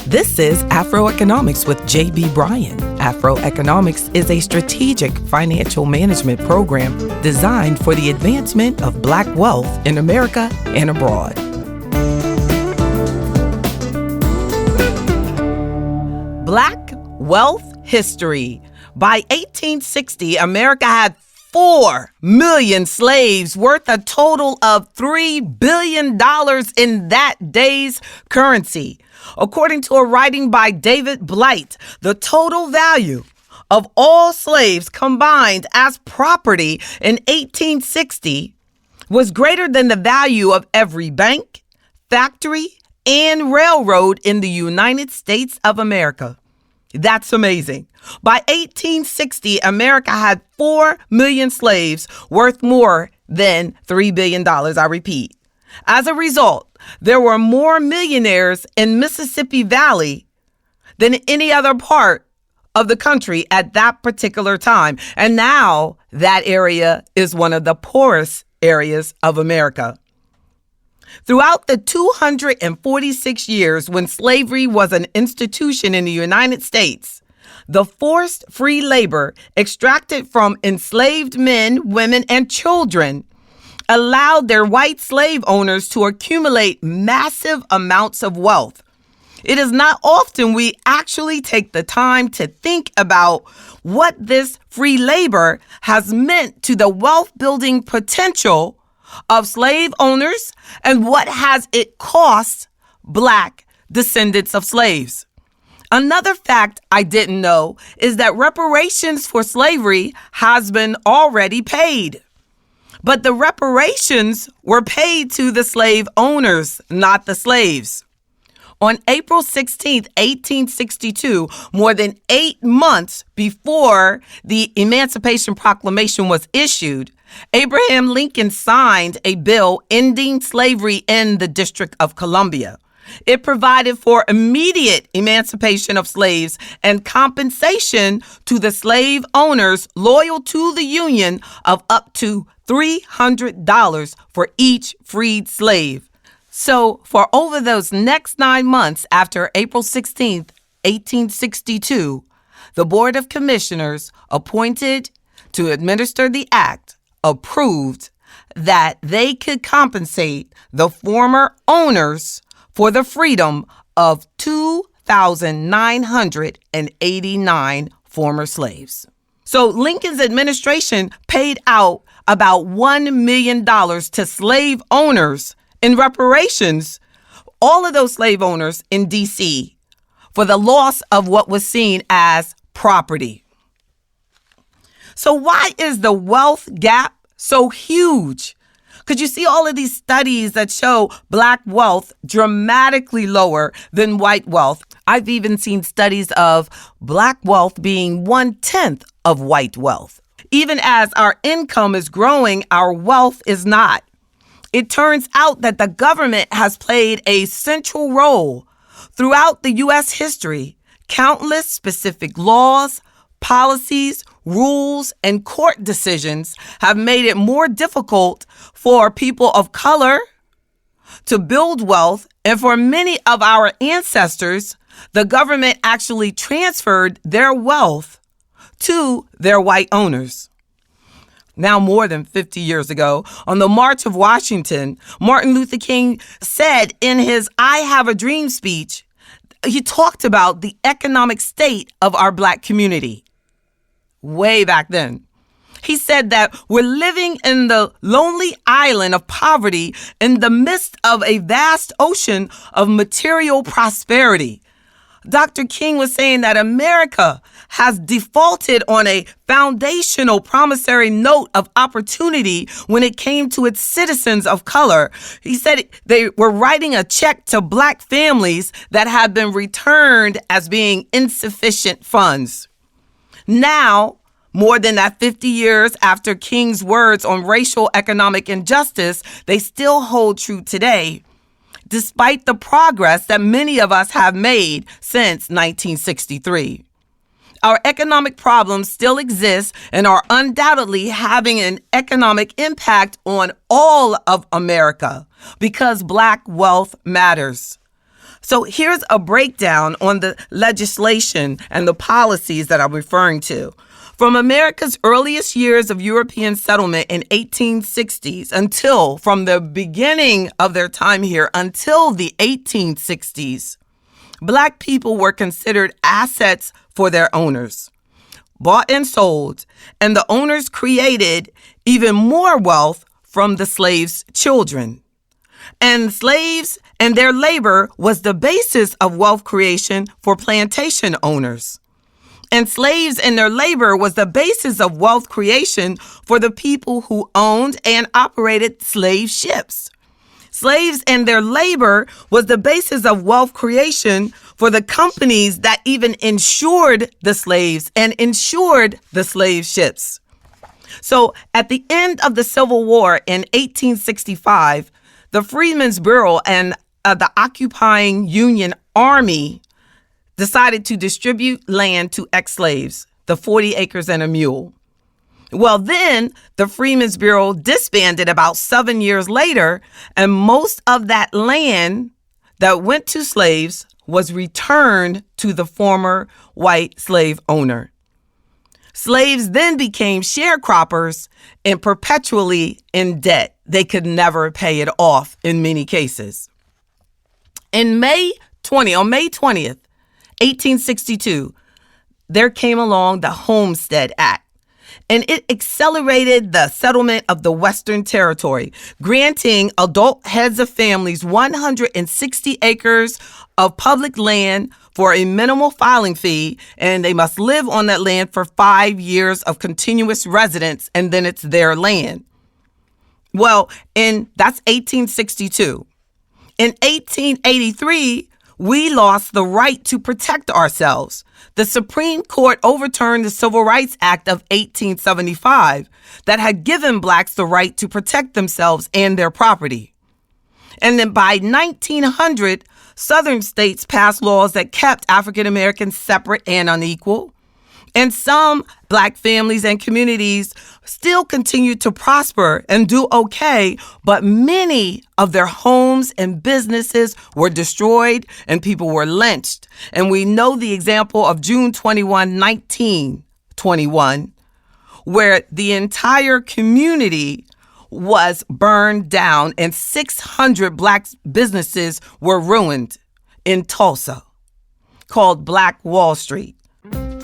This is Afroeconomics with J.B. Bryan. Afroeconomics is a strategic financial management program designed for the advancement of Black wealth in America and abroad. Black wealth history. By 1860, America had 4 million slaves, worth a total of $3 billion in that day's currency. According to a writing by David Blight, the total value of all slaves combined as property in 1860 was greater than the value of every bank, factory, and railroad in the United States of America. That's amazing. By 1860, America had 4 million slaves worth more than $3 billion, I repeat. As a result, there were more millionaires in Mississippi Valley than any other part of the country at that particular time. And now that area is one of the poorest areas of America. Throughout the 246 years when slavery was an institution in the United States, the forced free labor extracted from enslaved men, women, and children allowed their white slave owners to accumulate massive amounts of wealth. It is not often we actually take the time to think about what this free labor has meant to the wealth-building potential of slave owners and what has it cost Black descendants of slaves. Another fact I didn't know is that reparations for slavery has been already paid. But the reparations were paid to the slave owners, not the slaves. On April 16, 1862, more than 8 months before the Emancipation Proclamation was issued, Abraham Lincoln signed a bill ending slavery in the District of Columbia. It provided for immediate emancipation of slaves and compensation to the slave owners loyal to the Union of up to $300 for each freed slave. So for over those next 9 months after April 16th, 1862, the Board of Commissioners appointed to administer the act approved that they could compensate the former owners for the freedom of 2,989 former slaves. So Lincoln's administration paid out about $1 million to slave owners in reparations, all of those slave owners in D.C., for the loss of what was seen as property. So why is the wealth gap so huge? Because you see all of these studies that show Black wealth dramatically lower than white wealth. I've even seen studies of Black wealth being 1/10 of white wealth. Even as our income is growing, our wealth is not. It turns out that the government has played a central role throughout the U.S. history. Countless specific laws, policies, rules, and court decisions have made it more difficult for people of color to build wealth. And for many of our ancestors, the government actually transferred their wealth to their white owners. Now, more than 50 years ago, on the March of Washington, Martin Luther King said in his I Have a Dream speech, he talked about the economic state of our Black community. Way back then. He said that we're living in the lonely island of poverty in the midst of a vast ocean of material prosperity. Dr. King was saying that America has defaulted on a foundational promissory note of opportunity when it came to its citizens of color. He said they were writing a check to Black families that had been returned as being insufficient funds. Now, more than that 50 years after King's words on racial economic injustice, they still hold true today, despite the progress that many of us have made since 1963. Our economic problems still exist and are undoubtedly having an economic impact on all of America because Black wealth matters. So here's a breakdown on the legislation and the policies that I'm referring to. From America's earliest years of European settlement in 1860s until, from the beginning of their time here until the 1860s, Black people were considered assets for their owners, bought and sold, and the owners created even more wealth from the slaves' children. And slaves and their labor was the basis of wealth creation for plantation owners. And slaves and their labor was the basis of wealth creation for the people who owned and operated slave ships. Slaves and their labor was the basis of wealth creation for the companies that even insured the slaves and insured the slave ships. So at the end of the Civil War in 1865, the Freedmen's Bureau and the occupying Union Army decided to distribute land to ex-slaves, the 40 acres and a mule. Well, then the Freedmen's Bureau disbanded about 7 years later, and most of that land that went to slaves was returned to the former white slave owner. Slaves then became sharecroppers and perpetually in debt. They could never pay it off in many cases. On May 20th, 1862, there came along the Homestead Act, and it accelerated the settlement of the Western Territory, granting adult heads of families 160 acres of public land for a minimal filing fee, and they must live on that land for 5 years of continuous residence, and then it's their land. Well, that's 1862. In 1883, we lost the right to protect ourselves. The Supreme Court overturned the Civil Rights Act of 1875 that had given Blacks the right to protect themselves and their property. And then by 1900, Southern states passed laws that kept African Americans separate and unequal. And some Black families and communities still continue to prosper and do okay, but many of their homes and businesses were destroyed and people were lynched. And we know the example of June 21, 1921, where the entire community was burned down and 600 Black businesses were ruined in Tulsa, called Black Wall Street.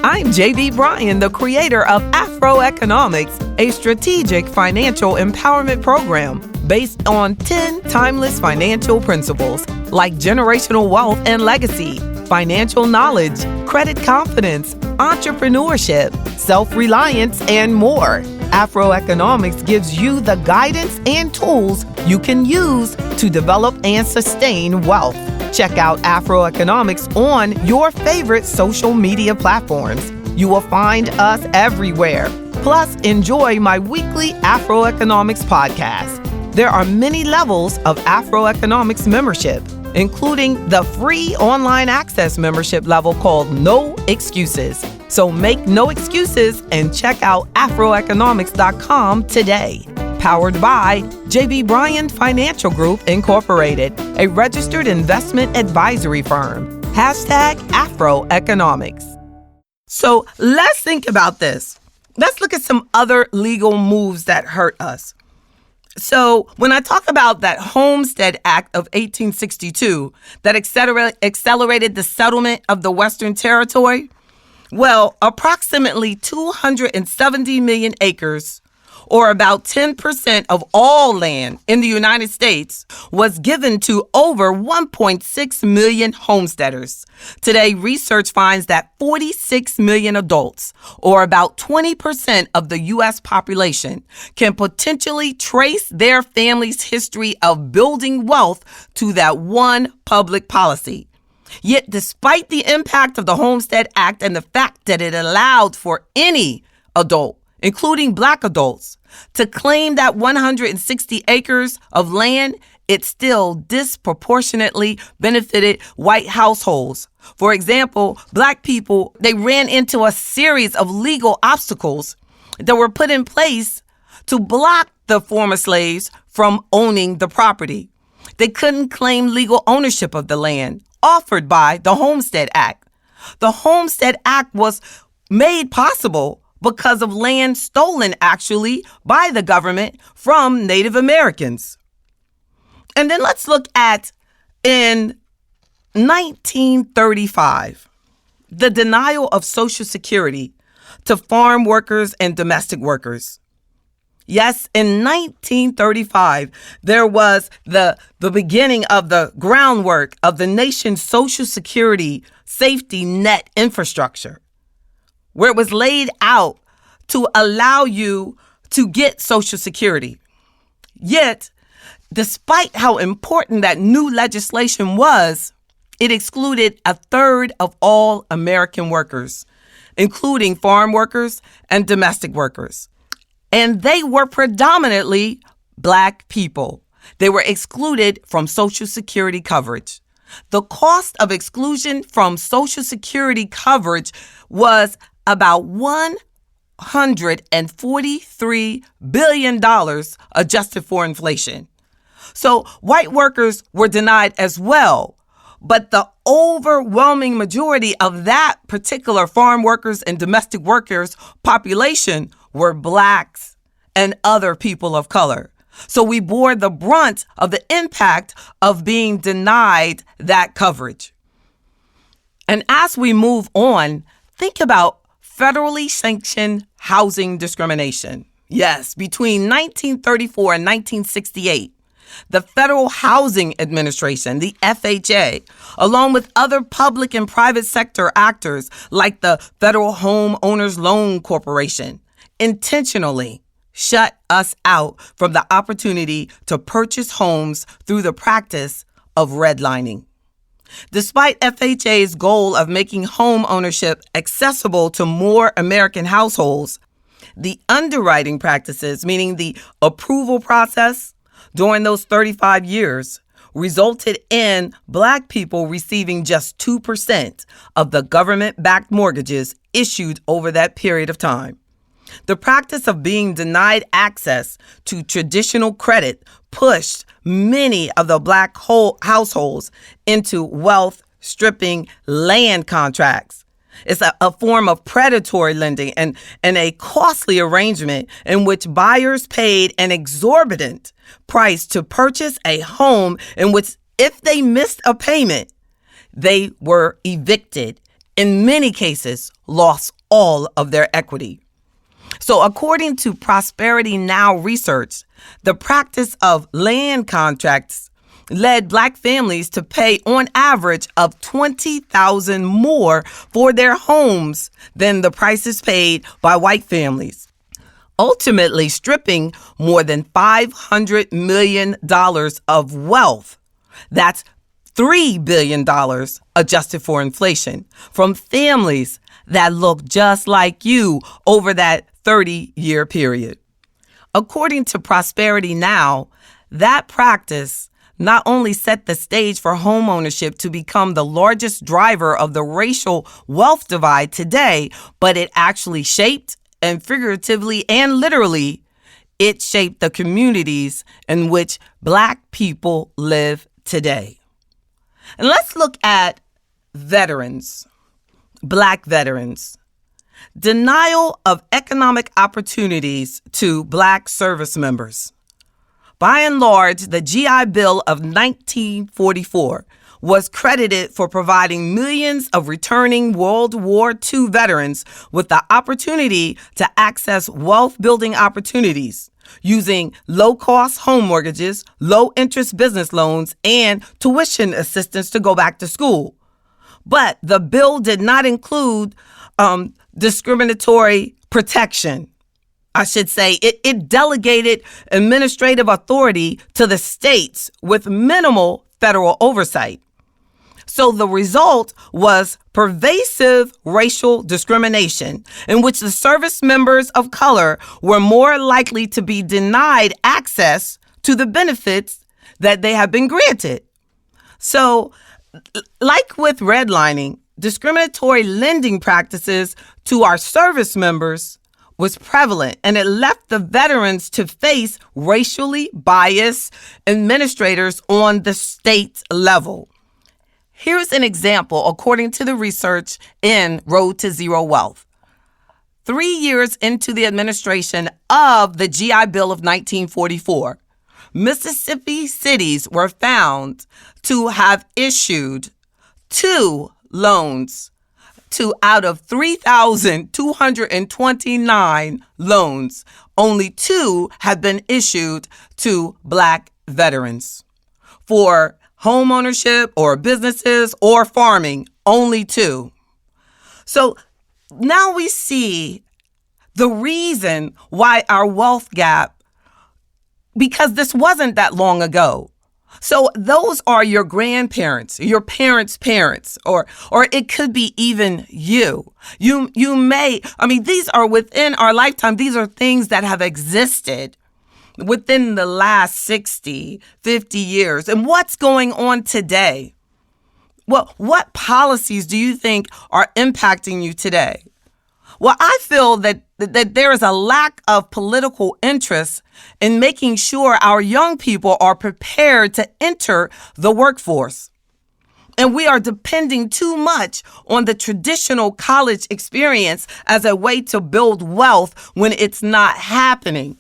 I'm J.B. Bryan, the creator of Afroeconomics, a strategic financial empowerment program based on 10 timeless financial principles like generational wealth and legacy, financial knowledge, credit confidence, entrepreneurship, self-reliance, and more. Afroeconomics gives you the guidance and tools you can use to develop and sustain wealth. Check out Afroeconomics on your favorite social media platforms. You will find us everywhere. Plus, enjoy my weekly Afroeconomics podcast. There are many levels of Afroeconomics membership, including the free online access membership level called No Excuses. So make no excuses and check out Afroeconomics.com today. Powered by J.B. Bryan Financial Group, Incorporated, a registered investment advisory firm. #Afroeconomics. So let's think about this. Let's look at some other legal moves that hurt us. So when I talk about that Homestead Act of 1862 that accelerated the settlement of the Western Territory, well, approximately 270 million acres, or about 10% of all land in the United States, was given to over 1.6 million homesteaders. Today, research finds that 46 million adults, or about 20% of the U.S. population, can potentially trace their family's history of building wealth to that one public policy. Yet, despite the impact of the Homestead Act and the fact that it allowed for any adult, including Black adults, to claim that 160 acres of land, it still disproportionately benefited white households. For example, Black people, they ran into a series of legal obstacles that were put in place to block the former slaves from owning the property. They couldn't claim legal ownership of the land offered by the Homestead Act. The Homestead Act was made possible because of land stolen, actually, by the government from Native Americans. And then let's look at, in 1935, the denial of Social Security to farm workers and domestic workers. Yes, in 1935, there was the beginning of the groundwork of the nation's Social Security safety net infrastructure, where it was laid out to allow you to get Social Security. Yet, despite how important that new legislation was, it excluded a third of all American workers, including farm workers and domestic workers. And they were predominantly Black people. They were excluded from Social Security coverage. The cost of exclusion from Social Security coverage was about $143 billion adjusted for inflation. So white workers were denied as well. But the overwhelming majority of that particular farm workers and domestic workers population were Blacks and other people of color. So we bore the brunt of the impact of being denied that coverage. And as we move on, think about federally sanctioned housing discrimination. Yes, between 1934 and 1968, the Federal Housing Administration, the FHA, along with other public and private sector actors like the Federal Home Owners Loan Corporation, intentionally shut us out from the opportunity to purchase homes through the practice of redlining. Despite FHA's goal of making home ownership accessible to more American households, the underwriting practices, meaning the approval process, during those 35 years, resulted in Black people receiving just 2% of the government-backed mortgages issued over that period of time. The practice of being denied access to traditional credit pushed many of the Black households into wealth-stripping land contracts. It's a form of predatory lending and a costly arrangement in which buyers paid an exorbitant price to purchase a home in which, if they missed a payment, they were evicted. In many cases, lost all of their equity. So according to Prosperity Now research, the practice of land contracts led Black families to pay on average of $20,000 more for their homes than the prices paid by white families, ultimately stripping more than $500 million of wealth. That's $3 billion adjusted for inflation from families that look just like you over that 30-year period. According to Prosperity Now, that practice not only set the stage for homeownership to become the largest driver of the racial wealth divide today, but it actually shaped, and figuratively and literally, it shaped the communities in which Black people live today. And let's look at veterans, Black veterans. Denial of economic opportunities to Black service members. By and large, the GI Bill of 1944 was credited for providing millions of returning World War II veterans with the opportunity to access wealth-building opportunities using low-cost home mortgages, low-interest business loans, and tuition assistance to go back to school. But the bill did not include discriminatory protection. I should say it delegated administrative authority to the states with minimal federal oversight. So the result was pervasive racial discrimination in which the service members of color were more likely to be denied access to the benefits that they have been granted. So, like with redlining, discriminatory lending practices to our service members was prevalent, and it left the veterans to face racially biased administrators on the state level. Here's an example according to the research in Road to Zero Wealth. 3 years into the administration of the GI Bill of 1944, Mississippi cities were found to have issued 2 loans out of 3,229 loans. Only 2 have been issued to Black veterans. For home ownership or businesses or farming, only 2. So now we see the reason why our wealth gap, because this wasn't that long ago. So those are your grandparents, your parents' parents, or it could be even you. You may, these are within our lifetime. These are things that have existed within the last 60, 50 years. And what's going on today? Well, what policies do you think are impacting you today? Well, I feel that there is a lack of political interest in making sure our young people are prepared to enter the workforce. And we are depending too much on the traditional college experience as a way to build wealth when it's not happening.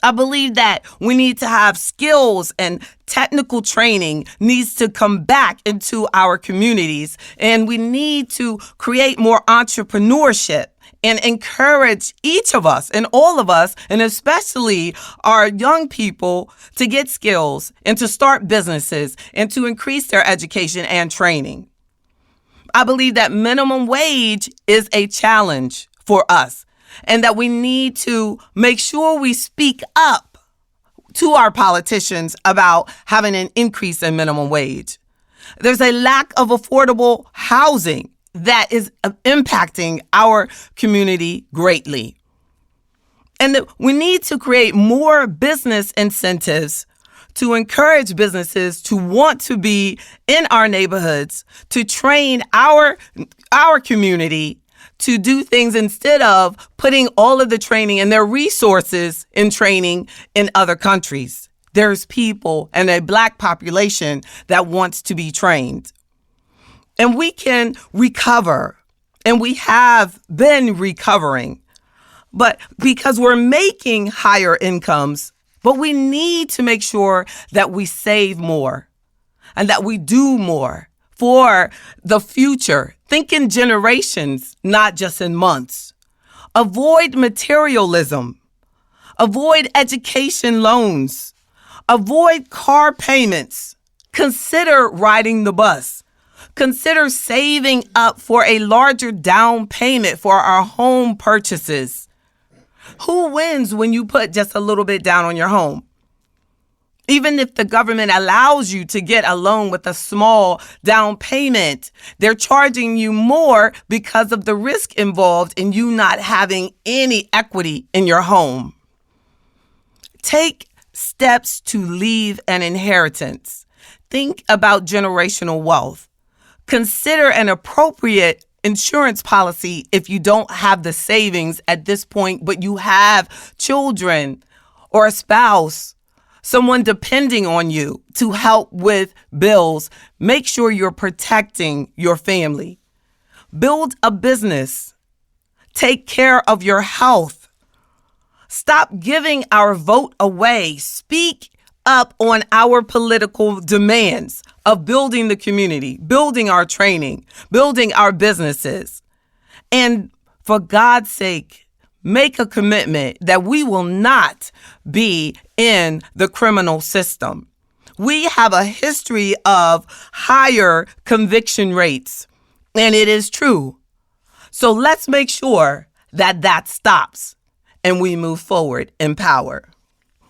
I believe that we need to have skills and technical training needs to come back into our communities. And we need to create more entrepreneurship and encourage each of us and all of us, and especially our young people, to get skills and to start businesses and to increase their education and training. I believe that minimum wage is a challenge for us, and that we need to make sure we speak up to our politicians about having an increase in minimum wage. There's a lack of affordable housing that is impacting our community greatly. And we need to create more business incentives to encourage businesses to want to be in our neighborhoods, to train our community to do things instead of putting all of the training and their resources in training in other countries. There's people and a Black population that wants to be trained. And we can recover, and we have been recovering, but because we're making higher incomes, but we need to make sure that we save more and that we do more for the future. Think in generations, not just in months. Avoid materialism. Avoid education loans. Avoid car payments. Consider riding the bus. Consider saving up for a larger down payment for our home purchases. Who wins when you put just a little bit down on your home? Even if the government allows you to get a loan with a small down payment, they're charging you more because of the risk involved in you not having any equity in your home. Take steps to leave an inheritance. Think about generational wealth. Consider an appropriate insurance policy if you don't have the savings at this point, but you have children or a spouse, someone depending on you to help with bills. Make sure you're protecting your family. Build a business. Take care of your health. Stop giving our vote away. Speak up on our political demands of building the community, building our training, building our businesses. And for God's sake, make a commitment that we will not be in the criminal system. We have a history of higher conviction rates, and it is true. So let's make sure that that stops and we move forward in power.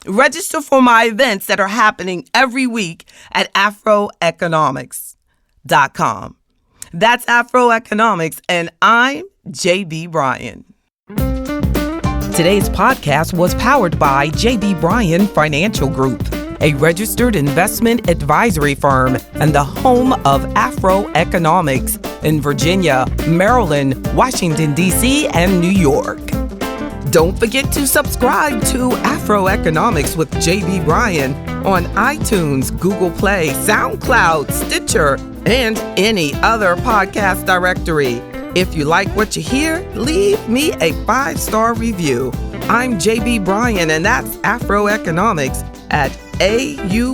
Register for my events that are happening every week at afroeconomics.com. That's Afroeconomics, and I'm J.B. Bryan. Today's podcast was powered by J.B. Bryan Financial Group, a registered investment advisory firm and the home of Afroeconomics in Virginia, Maryland, Washington, D.C., and New York. Don't forget to subscribe to Afroeconomics with J.B. Bryan on iTunes, Google Play, SoundCloud, Stitcher, and any other podcast directory. If you like what you hear, leave me a 5-star review. I'm JB Bryan, and that's Afroeconomics at AURN.com.